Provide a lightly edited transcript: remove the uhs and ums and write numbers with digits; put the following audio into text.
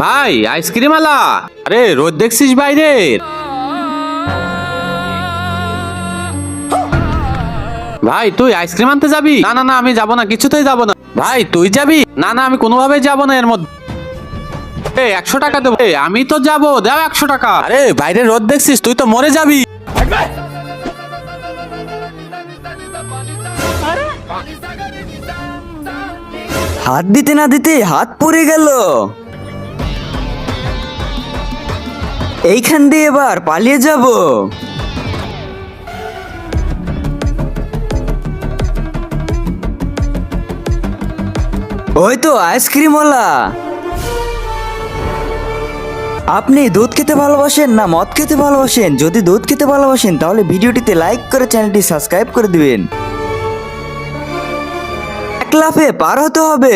ভাই আইসক্রিম আলা, আরে রোদ দেখছিস বাইরে? ভাই তুই আইসক্রিম আনতে যাবি? না না না, আমি যাব না, কিছুতেই যাব না। ভাই তুই যাবি? না না, আমি কোনোভাবেই যাব না এর মধ্যে। 100 টাকা দেবো। আমি তো যাব, দাও 100 টাকা। আরে বাইরে রোদ দেখছিস, তুই তো মরে যাবি। হাত দিতে না দিতে হাত পড়ে গেল। এইখান দিয়ে এবার পালিয়ে যাব। ওই তো আইসক্রিমওয়ালা। আপনি দুধ খেতে ভালোবাসেন না মদ খেতে ভালোবাসেন? যদি দুধ খেতে ভালোবাসেন তাহলে ভিডিওটিতে লাইক করে চ্যানেলটি সাবস্ক্রাইব করে দিবেন। এক লাফে পার হতে হবে।